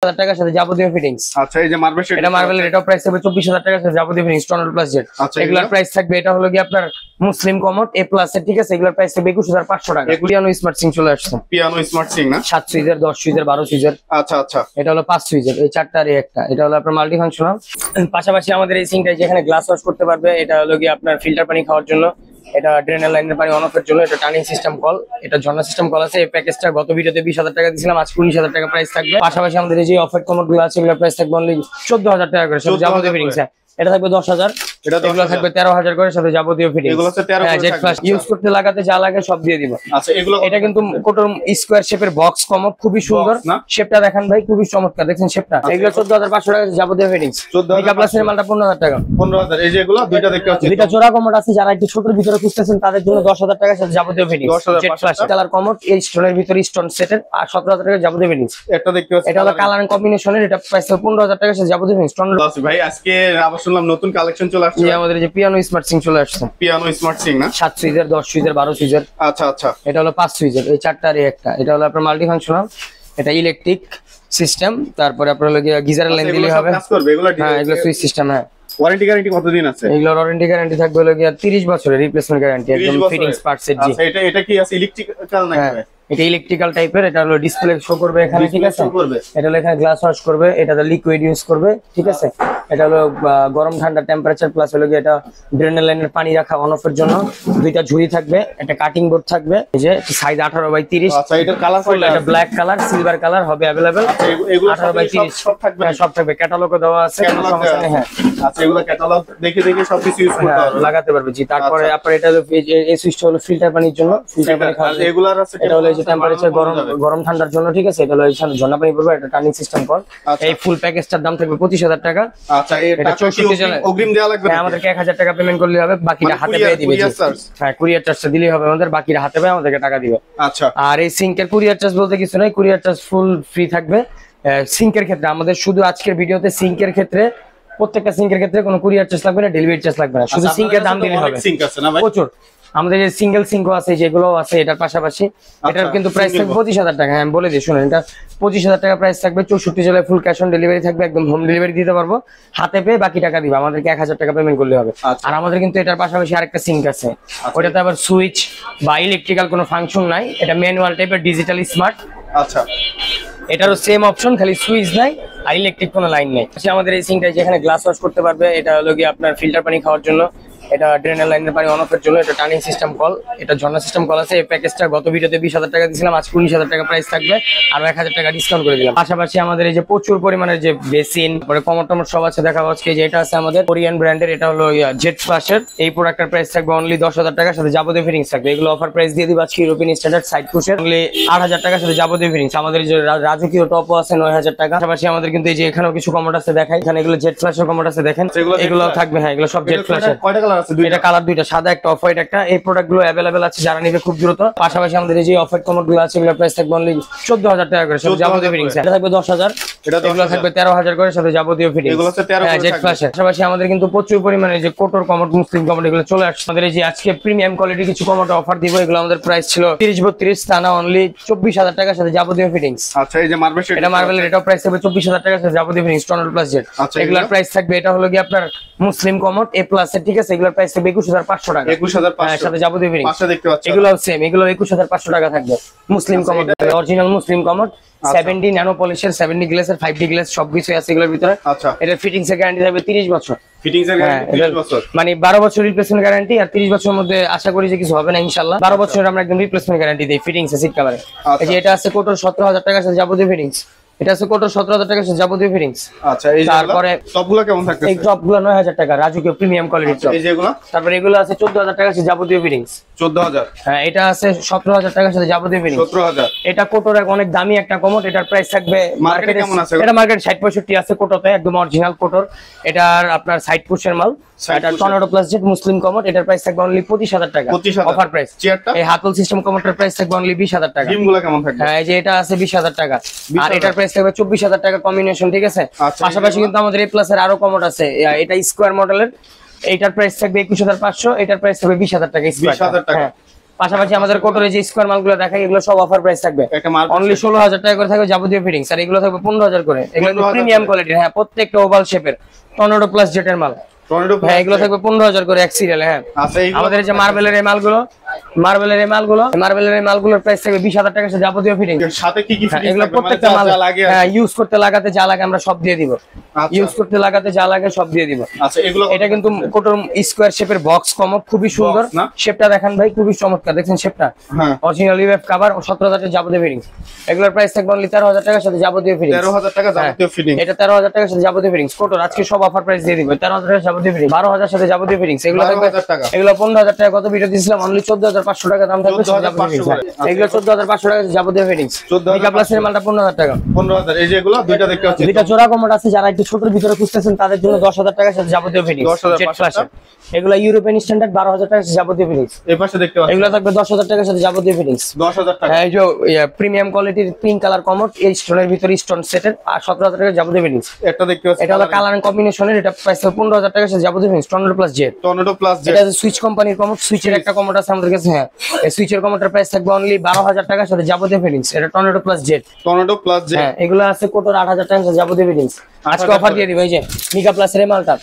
টাকার সাথে যাবতীয় ফিটিংস। আচ্ছা, এই যে মার্বেল শেড, এটা মার্বেল, এটাও প্রাইস থাকবে 24,000 টাকার সাথে যাবতীয় ফিটিংস টনার প্লাস জেড। এগুলোর প্রাইস থাকবে, এটা হলো কি আপনার মুসলিম কমোড এ প্লাস এর, ঠিক আছে? এগুলোর প্রাইস থাকবে 21,500 টাকা। পিয়ানো স্মার্ট সিং চলে আসছে, পিয়ানো স্মার্ট সিং না, 7 সুইচের, 10 সুইচের, 12 সুইচের। আচ্ছা আচ্ছা, এটা হলো 5 সুইচের, এই 4টা আর এই একটা। এটা হলো আপনার মাল্টি ফাংশনাল। পাশাপাশি আমাদের এই সিংটা যেখানে গ্লাস ওয়াশ করতে পারবে, এটা হলো কি আপনার ফিল্টার পানি খাওয়ার জন্য, এটা ড্রেনের লাইনের পানি অন অফের জন্য, এটা টার্নিং সিস্টেম কল, এটা ঝর্ণা সিস্টেম কল আছে। এই প্যাকেজটা গত ভিডিওতে 20,000 টাকা দিয়েছিলাম, আজ 19,000 টাকা প্রাইস থাকবে। পাশাপাশি আমাদের এই যে অফার কমোড গুলো আছে, এগুলো প্রাইস থাকবে অনলি 14,000 টাকা করে, সাথে যাবতীয় ফিটিংস। এটা থাকবে 10,000, এগুলো থাকবে 13,000 করে, সাথে যাবতীয় ফিটিংস। এগুলো হচ্ছে 13 করে জেড ফ্ল্যাশ ইউজ করতে লাগাতে যা লাগে সব দিয়ে দিব। আচ্ছা, এগুলো এটা কিন্তু কোটর স্কয়ার শেপের বক্স কমোড, খুবই সুন্দর। শেপটা দেখেন ভাই, খুবই চমৎকার, দেখেন শেপটা। এগুলো 14,500 টাকা যাবতীয় ফিটিংস। মেগা প্লাসের মালটা 15,000 টাকা। 15,000। এই যে এগুলো দুইটা দেখতে পাচ্ছি, দুইটা জোড়া কমোড আছে, যারা একটু ছোটর ভিতরে খুঁজতেছেন তাদের জন্য 10,000 টাকা সাথে যাবতীয় fittings. Z flash colour commode, এই স্টোনের ভিতরে স্টোন সেটের, আর 17,000 টাকা যাবতীয় ফিটিংস। এটা দেখতে পাচ্ছি, এটা হলো কালার কম্বিনেশনের, এটা প্রাইস 15,000 টাকা সাথে যাবতীয় ফিটিংস। ভাই আজকে আবার শুনলাম নতুন কালেকশন চলে আসছে, আমাদের যে পিয়ানো স্মার্ট সিং চলে আসছে, পিয়ানো স্মার্ট সিং না, 7 সুইচের, 10 সুইচের, 12 সুইচের। আচ্ছা আচ্ছা, এটা হলো 5 সুইচের, এই 4টা আর এই একটা। এটা হলো আপনার মাল্টি ফাংশনাল, এটা ইলেকট্রিক সিস্টেম। তারপরে আপনার হলো গিজারের লাইন দিলেই হবে। হ্যাঁ, এগুলো সুইচ সিস্টেম। হ্যাঁ, ওয়ারেন্টি গ্যারান্টি কতদিন আছে? এগুলো ওয়ারেন্টি গ্যারান্টি থাকবে হলো 30 বছরের, রিপ্লেসমেন্ট গ্যারান্টি একদম ফিটিংস পার্টস এর। জি, আচ্ছা, এটা কি আছে ইলেকট্রিক্যাল নাকি? এটা ইলেকট্রিক্যাল টাইপের। এটা হলো ডিসপ্লে শো করবে এখানে, ঠিক আছে? এটা হলো এখানে গ্লাস ওয়াশ করবে, এটাতে লিকুইড ইউজ করবে, ঠিক আছে? এটা হলো গরম ঠান্ডা টেম্পারেচার, প্লাস হলো এটা ড্রেনের লাইনের পানি রাখা অন অফের জন্য। দুইটা ঝুড়ি থাকবে, একটা কাটিং বোর্ড থাকবে, এই যে সাইজ 18/30। আচ্ছা, এটা কালার কোড, এটা ব্ল্যাক কালার, সিলভার কালার হবে अवेलेबल। এগুলো 18/30 সব থাকবে, সব থাকবে, ক্যাটালগও দেওয়া আছে। হ্যাঁ, আচ্ছা, এগুলো ক্যাটালগ দেখে দেখে সবকিছু ইউজ করতে পারবে, লাগাতে পারবে। জি, তারপরে আপনার এটা হলো এই সুইচটা হলো ফিল্টার পানির জন্য, ফিল্টার পানি খাওয়া। এগুলার আছে, এটা হলো এই যে টেম্পারেচার গরম ঠান্ডার জন্য, ঠিক আছে? এটা হলো এখানে ঝর্ণা পানি পড়বে, এটা টার্নিং সিস্টেম কল। এই ফুল প্যাকেজটার দাম থাকবে 25,000 টাকা। আচ্ছা, এটা 64 অগ্রিম দেওয়া লাগবে? হ্যাঁ, আমাদেরকে 1,000 টাকা পেমেন্ট করলে হবে, বাকিটা হাতে পেয়ে দিবে। হ্যাঁ, কুরিয়ার চার্জটা দিলেই হবে আমাদের, বাকিটা হাতে পেয়ে আমাদেরকে টাকা দিবে। আচ্ছা, আর এই সিঙ্কের কুরিয়ার চার্জ বলতে কিছু নাই, কুরিয়ার চার্জ ফুল ফ্রি থাকবে। সিঙ্কের ক্ষেত্রে আমাদের শুধু আজকের ভিডিওতে সিঙ্কের ক্ষেত্রে, প্রত্যেকটা সিঙ্কের ক্ষেত্রে কোনো কুরিয়ার চার্জ লাগবে না, ডেলিভারি চার্জ লাগবে না, শুধু সিঙ্কের দাম দিলে হবে। সিঙ্ক আছে না ভাই? প্রচুর আমাদের যে সিঙ্গেল সিঙ্কও আছে, যেগুলো আছে এটার পাশাপাশি। এটার কিন্তু প্রাইস থাকবে 25,000 টাকা। হ্যাঁ, বলে দিই শুনুন, এটা 25,000 টাকা প্রাইস থাকবে। 64 জেলায় ফুল ক্যাশ অন ডেলিভারি থাকবে, একদম হোম ডেলিভারি দিতে পারবো, হাতে পেয়ে বাকি টাকা দিবে। আমাদেরকে 1,000 টাকা পেমেন্ট করলে হবে। আর আমাদের কিন্তু এটার পাশাপাশি আরেকটা সিঙ্ক আছে, ওটাতে আবার সুইচ বা ইলেকট্রিক্যাল কোনো ফাংশন নাই, এটা ম্যানুয়াল টাইপের, ডিজিটালি স্মার্ট। আচ্ছা, এটারও সেম অপশন, খালি সুইচ নাই আর ইলেকট্রিক কোনো লাইন নেই। আমাদের এই সিঙ্কটা যেখানে গ্লাস ওয়াশ করতে পারবে, এটা হলো কি আপনার ফিল্টার পানি খাওয়ার জন্য, এটা ড্রেনের লাইনের পানি অন অফের জন্য, এটা টার্নিং সিস্টেম কল, এটা ঝর্ণা সিস্টেম কল আছে। এই প্যাকেজটা গত ভিডিওতে 20,000 টাকা দিয়েছিলাম, আজ 19,000 টাকা প্রাইস থাকবে, আর 1,000 টাকা ডিসকাউন্ট করে দিলাম। পাশাপাশি আমাদের এই যে প্রচুর পরিমাণের যে বেসিন, পরে কমোড টমোড সব আছে, দেখা হচ্ছে যে এটা আছে আমাদের কোরিয়ান ব্র্যান্ডের, এটা হলো জেড ফ্ল্যাশের। এই প্রোডাক্টের প্রাইস থাকবে অনলি 10,000 টাকার সাথে যাবতীয় ফিটিংস থাকবে। এগুলো অফার প্রাইস দিয়ে দিবা আজকে ইউরোপিয়ান স্ট্যান্ডার্ড সাইড পুশের অনলি 8,000 টাকার সাথে যাবতীয় ফিটিংস। আমাদের যে রাজকীয় টপও আছে 9,000 টাকা। পাশাপাশি আমাদের কিন্তু এই যে এখানেও কিছু কমোড আছে, দেখাই এখানে এগুলো জেড ফ্ল্যাশের কমোড আছে, দেখেন এগুলো থাকবে। হ্যাঁ, এগুলো সব জেড ফ্ল্যাশের। কয়টা কালার আছে? এটা কালার দুইটা, সাদা একটা, অফ হোয়াইট একটা। এই প্রোডাক্ট গুলো अवेलेबल আছে, যারা নিবে খুব দ্রুত। পাশাপাশি আমাদের এই যে অফ হোয়াইট কমোড গুলো আছে, এগুলো প্রাইস থাকবে অনলি 14,000 টাকা করে, সাথে যাবতীয় ফিটিংস। এটা থাকবে 10,000, এগুলো থাকবে 13,000 করে, সাথে যাবতীয় ফিটিংস। এগুলো হচ্ছে 13 করে জেড ফ্ল্যাশের। পাশাপাশি আমাদের কিন্তু প্রচুর পরিমাণে যে কোটর কমোড, মুসলিম কমোড, এগুলো চলে আসছে। আমাদের এই যে আজকে প্রিমিয়াম কোয়ালিটি কিছু কমোড অফার দিব। এগুলো আমাদের প্রাইস ছিল 30-32, থানা অনলি 24,000 টাকার সাথে যাবতীয় ফিটিংস। আচ্ছা, এই যে মার্বেল শেড, এটা মার্বেল, এটাও প্রাইস থাকবে 24,000 টাকার সাথে যাবতীয় ফিটিংস টনার প্লাস জেড। এগুলোর প্রাইস থাকবে, এটা হলো কি আপনার মুসলিম কমোড এ প্লাস এর, ঠিক আছে? এগুলোর প্রাইস থাকবে 21,500 টাকা। 21,500 সাথে যাবতীয় ফিটিংস। পাঁচটা দেখতে পাচ্ছেন, এগুলো সেম, এগুলো 21,500 টাকা থাকবে। মুসলিম কমোড, অরিজিনাল মুসলিম কমোড, 70 ন্যানো পলিশের, 70 গ্লাসের, 5D গ্লাস সবকিছু আছে এগুলোর ভিতরে। আচ্ছা, এটা ফিটিংস এর গ্যারান্টি থাকবে 30 বছর। ফিটিংস এর গ্যারান্টি 30 বছর, মানে 12 বছর রিপ্লেসমেন্ট গ্যারান্টি, আর 30 বছরের মধ্যে আশা করি যে কিছু হবে না ইনশাআল্লাহ। 12 বছরের আমরা একদম রিপ্লেসমেন্ট গ্যারান্টি দেই ফিটিংস এর সিট কভারে। এই যে এটা আছে কোটর 17,000 টাকার সাথে যাবতীয় ফিটিংস। এটা আছে কোটর 17,000 টাকার সাথে যাবতীয় ফিটিংস। আচ্ছা, এই তারপরে টপগুলো কেমন থাকতেছে? এই টপগুলো 9,000 টাকা, রাজকীয় প্রিমিয়াম কোয়ালিটির টপ। এই যে এগুলো, তারপরে এগুলো আছে 14,000 টাকার সাথে যাবতীয় ফিটিংস। 14,000। হ্যাঁ, এটা আছে 17,000 টাকার সাথে যাবতীয় ফিটিংস। 17,000। এটা কোটর অনেক দামি একটা কমোড, এটার প্রাইস থাকবে মার্কেটে কেমন আছে? এটা মার্কেট 60-65 আছে কোটোতে, একদম অরিজিনাল কোটর। এটার আপনার সাইড পুশের মাল, এটা টর্নেডো প্লাস জেড মুসলিম কমোড। এটার প্রাইস থাকবে অনলি 25,000 টাকা, অফার প্রাইস। এই হাতল সিস্টেম কমোডের প্রাইস থাকবে অনলি 20,000 টাকা। ডিমগুলো কেমন থাকবে? হ্যাঁ, এই যে এটা আছে 20,000 টাকা, আর এটার প্রাইস থাকবে 24,000 টাকা কম্বিনেশন, ঠিক আছে? পাশাপাশি কিন্তু আমাদের এই প্লাস এর আরো কমোড আছে, এটা স্কয়ার মডেলের, এটার প্রাইস থাকবে 21,500, এটার প্রাইস থাকবে 20,000 টাকা স্কয়ার। 20,000 টাকা। পাশাপাশি আমাদের কোটরে যে স্কোয়ার মালগুলো দেখাই এগুলো সব অফার প্রাইস থাকবে, একটা মার্বেল অনলি 16,000 টাকা করে থাকবে যাবতীয় ফিটিংস, আর এগুলো থাকবে 15,000 করে। এগুলো প্রিমিয়াম কোয়ালিটির, হ্যাঁ প্রত্যেকটা ওভাল শেপের টর্নেডো প্লাস জেটের মাল। টর্নেডো হ্যাঁ এগুলো থাকবে 15,000 করে এক সিরিয়ালে। হ্যাঁ আচ্ছা আমাদের যে মার্বেলের এই মালগুলোর প্রাইস থাকবে 20,000 টাকা সাথে যাবতীয় ফিটিংস। সাথে কি কি ফিটিংস এগুলো থাকবে? প্রত্যেকটা মাল লাগে ইউজ করতে লাগাতে যা লাগে আমরা সব দিয়ে দিব, ইউজ করতে লাগাতে যা লাগে সব দিয়ে দিব। আচ্ছা এগুলো এটা কিন্তু কোটর স্কোয়ার শেপের বক্স কমক, খুবই সুন্দর শেপটা দেখেন ভাই, খুবই চমৎকার, দেখছেন শেপটা হ্যাঁ অরিজিনাল ওয়েব কভার ও 17,000 টাকা যাবতীয় ফিটিংস। এগুলোর প্রাইস থাকবে অনলি 13,000 টাকার সাথে যাবতীয় ফিটিংস। 13,000 টাকা যাবতীয় ফিটিংস। এটা 13,000 টাকার সাথে যাবতীয় ফিটিংস কোটর আজকে সব অফার প্রাইস দিয়ে দিব। 13,000 টাকা যাবতীয় ফিটিংস, 12,000 সাথে যাবতীয় ফিটিংস। এগুলো থাকবে 12,000 টাকা। এগুলো 15,000 টাকা কত ভিডিও দিয়েছিলাম, অনলি 14,500 টাকা দাম থাকবে যাবতীয় ফিটিংস। এগুলো 14,500 টাকা যাবতীয় ফিটিংস। মিকা প্লাসের মালটা 15,000 টাকা। 15,000 এই যে এগুলো দুইটা দেখতে পাচ্ছি, দুইটা জোড়া কমোড আছে, যারা একটু ছোটর ভিতরে খুঁজতেছেন তাদের জন্য 10,000 টাকার সাথে যাবতীয় ফিটিংস। 10,500 এগুলো ইউরোপিয়ান স্ট্যান্ডার্ড 12,000 টাকার সাথে যাবতীয় ফিটিংস। এই পাশে দেখতে পাচ্ছি এগুলো থাকবে 10,000 টাকার সাথে যাবতীয় ফিটিংস। 10,000 টাকা। এই যে প্রিমিয়াম কোয়ালিটির পিঙ্ক কালার কমোড, এই স্টোনের ভিতরে স্টোন সেটের, আর 17,000 টাকার যাবতীয় ফিটিংস। এটা দেখতে পাচ্ছি, এটা হলো কালার এন্ড কম্বিনেশনের, এটা প্রাইস হবে 15,000 টাকার সাথে যাবতীয় fittings. Tornado plus jet, tornado plus jet. এটা সুইচ কোম্পানির কমোড, সুইচের একটা কমোড আছে আমাদের কাছে। হ্যাঁ এই সুইচের কমোডের প্রাইস থাকবে অনলি 12,000 টাকার সাথে যাবতীয় ফিটিংস। এটা tornado plus jet. Tornado plus jet. হ্যাঁ এগুলো আছে কোটর 8,000 টাকার সাথে যাবতীয় ফিটিংস। আজকে অফার দিয়ে দিব, এই যে মিকা প্লাসের এই মালটা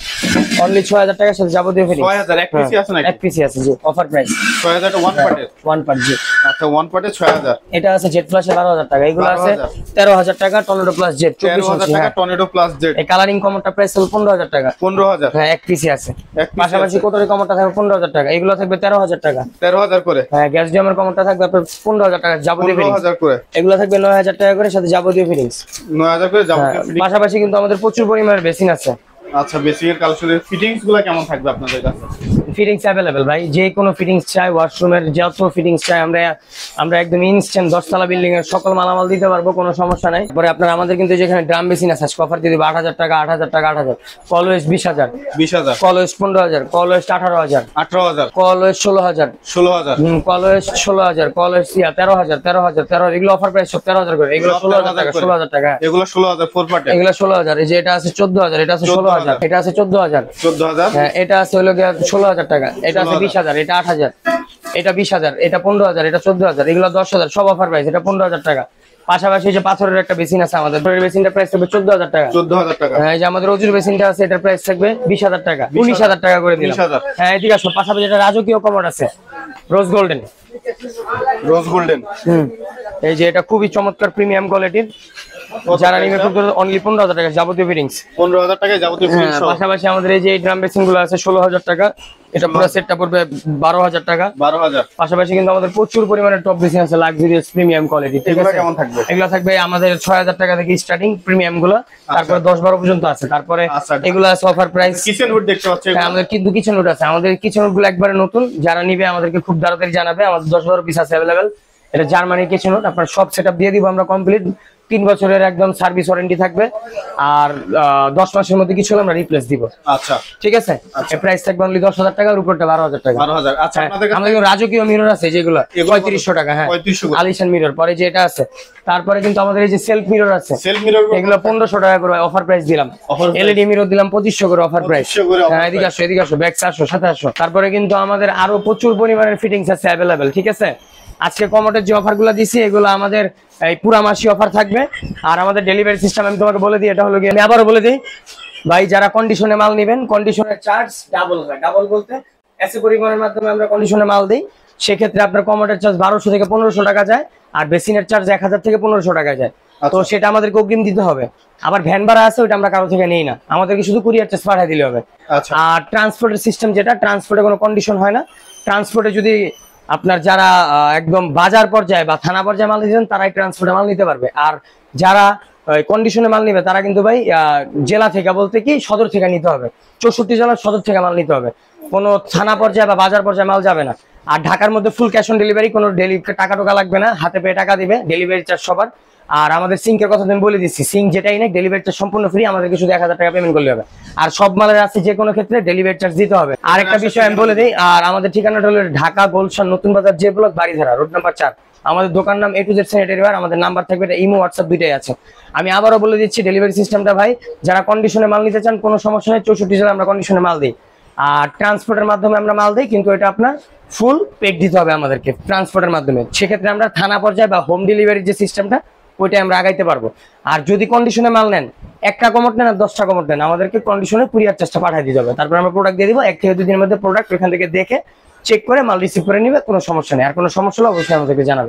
অনলি 6,000 টাকার সাথে যাবতীয় ফিটিংস। 6,000 এক পিসি আছে নাকি? এক পিসি আছে জি, অফার প্রাইস 6,000 ওয়ান পার্টের। ওয়ান পার্ট জি। আচ্ছা ওয়ান পার্টে 6,000। এটা আছে জেট প্লাসে 12,000 টাকা। এগুলো আছে 13,000 টাকা টর্নেডো প্লাস জেট 13,000 টাকা টর্নেডো প্লাস জেট। এই কালারিং কমোডটা প্রাইস হলো 15,000 টাকা। 15,000 হ্যাঁ এক পিসি আছে। এক পিসি পাশাপাশি কোটরের কমোডটা থাকবে 15,000 টাকা। এগুলো থাকবে 13,000 টাকা। 13,000 করে। হ্যাঁ গ্যাস ডিয়ামের কমোডটা থাকবে আপনার 15,000 টাকা যাবতীয় ফিটিংস। 15,000 করে। এগুলো থাকবে 9,000 টাকা করে সাথে যাবতীয় ফিটিংস। 9,000 করে যাবতীয় ফিটিংস। পাশাপাশি কিন্তু আমাদের প্রচুর পরিমাণে বেসিন আছে। আচ্ছা বেসিকের কালেকশনের ফিটিংস গুলো কেমন থাকবে আপনাদের কাছে? ফিটিংস অ্যাভেলেবেল ভাই, যে কোনো ফিটিংস চাই, ওয়াশরুমের যত ফিটিংস চাই আমরা একদম ইনস্ট্যান্ট 10 তলা বিল্ডিং এর সকল মালামাল দিতে পারবো, কোনো সমস্যা নাই। পরে আপনার আমাদের কিন্তু যেখানে ড্রাম বেসিন আছে অফার দিয়ে দিব 8,000 টাকা, 8,000 টাকা, 8,000। কলওয়েস 20,000, 20,000, কলওয়েস 15,000, কলওয়েস 18,000, 18,000, কলওয়েস 16,000, 16,000, কলওয়েস 16,000, কলওয়েস 13,000, 13,000, এগুলো অফার প্রাইস সব 13,000 করে। এগুলো 16,000 টাকা, 16,000 টাকা। এগুলো 16,000 ফোর পার্টে। এগুলো 16,000। এই যে এটা আছে 14,000, এটা আছে 16,000, এটা আছে 14,000, 14,000। হ্যাঁ এটা আছে হলো 16,000 টাকা। এটা আছে 20,000, এটা 8,000, এটা 20,000, এটা 15,000, এটা 14,000, এগুলো 10,000 সব অফার প্রাইস। এটা 15,000 টাকা। পাশাপাশি যে পাথরের একটা বেসিন আছে আমাদের, বেসিনটার প্রাইস থাকবে 14,000 টাকা। 14,000 টাকা। হ্যাঁ এই যে আমাদের অজুর বেসিনটা আছে, এটার প্রাইস থাকবে 20,000 টাকা, 19,000 টাকা করে দিলাম। 19,000। হ্যাঁ এদিকে আসো, পাশাপাশি এটা রাজকীয় কমোড আছে রোজ গোল্ডেন। রোজ গোল্ডেন। এই যে এটা খুবই চমৎকার প্রিমিয়াম কোয়ালিটির, যারা নিবে অনলি 15,000 টাকা যাবতীয় ফিটিংস। 15,000 টাকায় যাবতীয় ফিটিংস। পাশাপাশি আমাদের এই যে ড্রাম বেসিন গুলো আছে 16,000 টাকা। এটা পুরো সেটটা পড়বে 12,000 টাকা। 12,000। পাশাপাশি কিন্তু আমাদের প্রচুর পরিমাণে টপ বেসিন আছে লাক্সারিয়াস প্রিমিয়াম কোয়ালিটি। ঠিক এগুলো আছে, কেমন থাকবে? এগুলো থাকবে আমাদের 6,000 টাকা থেকে স্টার্টিং প্রিমিয়াম গুলো, তারপরে 10-12 পর্যন্ত আছে। তারপরে আচ্ছা। এগুলো আছে অফার প্রাইস। কিচেন হুড দেখতে পাচ্ছি। হ্যাঁ আমাদের কিন্তু কিচেন হুড আছে, আমাদের কিচেন হুড গুলো একবারে নতুন। যারা নিবে আমাদেরকে খুব তাড়াতাড়ি জানাবে, আমাদের 10-12 পিস আছে अवेलेबल। এটা জার্মানির কিচেন হুড, আপনার সব সেটআপ দিয়ে দিব আমরা কমপ্লিট। 3 বছরের একদম সার্ভিস ওয়ারেন্টি থাকবে, আর 10 মাসের মধ্যে কিছু হলে আমরা রিপ্লেস দিব। আচ্ছা ঠিক আছে, এই প্রাইস থাকবে অনলি 10,000 টাকা, আর উপরটা 12,000 টাকা। 12,000। আচ্ছা আপনাদের কাছে আমাদের রাজকীয় মিরর আছে যেগুলো এগুলো 3500 টাকা। হ্যাঁ 3500 করে। আলিশান মিরর। পরে যে এটা আছে, তারপরে কিন্তু আমাদের এই যে সেলফ মিরর আছে, সেলফ মিরর এগুলো 1500 টাকা করে অফার প্রাইস দিলাম। Offer price। এলইডি মিরর দিলাম 2500 করে অফার প্রাইস। 2500 করে offer হ্যাঁ এদিকে আসো, এদিকে আসো, ব্যাক 400, 2700। তারপরে কিন্তু আমাদের আরো প্রচুর পরিমাণের ফিটিংস আছে अवेलेबल। ঠিক আছে, আজকে কমোডের যে অফারগুলো দিছি এগুলো আমাদের এই পুরা মাসি অফার থাকবে। আর আমাদের ডেলিভারি সিস্টেম আমি তোমাকে বলে দিই, এটা হলো কি, আমি আবারও বলে দিই ভাই, যারা কন্ডিশনে মাল নেবেন কন্ডিশনের চার্জ ডাবল হয়। ডাবল বলতে এসে পরিবহনের মাধ্যমে আমরা কন্ডিশনে মাল দিই, সেক্ষেত্রে আপনার কমোডের চার্জ 1200 থেকে 1500 টাকা যায়, আর বেসিনের চার্জ 1000 থেকে 1500 টাকা যায়। তো সেটা আমাদেরকে অগ্রিম দিতে হবে। আবার ভ্যান ভাড়া আছে, ওটা আমরা কারো থেকে নেই না, আমাদেরকে শুধু কুরিয়ার চার্জ পাঠিয়ে দিলে হবে। আচ্ছা। আর ট্রান্সপোর্টের সিস্টেম যেটা, ট্রান্সপোর্টে কোনো কন্ডিশন হয় না। ট্রান্সপোর্টে যদি আপনার যারা একদম বাজার পর্যায়ে বা থানা পর্যায়ে মাল নিতে চান, তারাই ট্রান্সপোর্টে মাল নিতে পারবে। আর যারা কন্ডিশনে মাল নিবে তারা কিন্তু ভাই জেলা থেকে, বলতে কি সদর থেকে নিতে হবে। 64 জেলার সদর থেকে মাল নিতে হবে, কোনো থানা পর্যায়ে বা বাজার পর্যায়ে মাল যাবে না। আর ঢাকার মধ্যে ফুল ক্যাশ অন ডেলিভারি, কোনো টাকা টোকা লাগবে না, হাতে পেয়ে টাকা দিবে, ডেলিভারি চার্জ সবার। আর আমাদের সিঙ্কের কথা আমি বলে দিচ্ছি, সিঙ্ক যেটাই নেই ডেলিভারি চার্জ সম্পূর্ণ ফ্রি, আমাদেরকে শুধু 1000 টাকা পেমেন্ট করলে হবে। আর সব মালের আছে যে কোনো ক্ষেত্রে ডেলিভারি চার্জ দিতে হবে। আর একটা বিষয় আমি বলে দিই, আর আমাদের ঠিকানাটা হলো ঢাকা গুলশান নতুন বাজার যে ব্লক, বাড়িধারা রোড নাম্বার 4। আমাদের দোকান নাম A to Z sanitary wire. আমাদের নাম্বার থাকবে, এটা ইমো হোয়াটসঅ্যাপ দুইটাই আছে। আমি আবারও বলে দিচ্ছি ডেলিভারি সিস্টেমটা ভাই, যারা কন্ডিশনে মাল নিতে চান কোনো সমস্যা নেই, 64 জেলা আমরা কন্ডিশনে মাল দিই। আর ট্রান্সপোর্টের মাধ্যমে আমরা মাল দিই, কিন্তু এটা আপনার ফুল পেড দিতে হবে আমাদেরকে ট্রান্সপোর্টের মাধ্যমে। সেক্ষেত্রে আমরা থানা পর্যায়ে বা হোম ডেলিভারির যে সিস্টেমটা ওইটা আমরা আগাইতে পারবো। আর যদি কন্ডিশনে মাল নেন, 1টা কমোড নেন আর 10টা কমোড নেন, আমাদেরকে কন্ডিশনে কুরিয়ার চার্জটা পাঠিয়ে দিতে হবে। তারপর আমরা প্রোডাক্ট দিয়ে দিব, 1 থেকে 2 দিনের মধ্যে প্রোডাক্ট ওখান থেকে দেখে চেক করে মাল রিসিভ করে নিবে, কোনো সমস্যা নেই। আর কোনো সমস্যা হলে অবশ্যই আমাদেরকে জানাবে।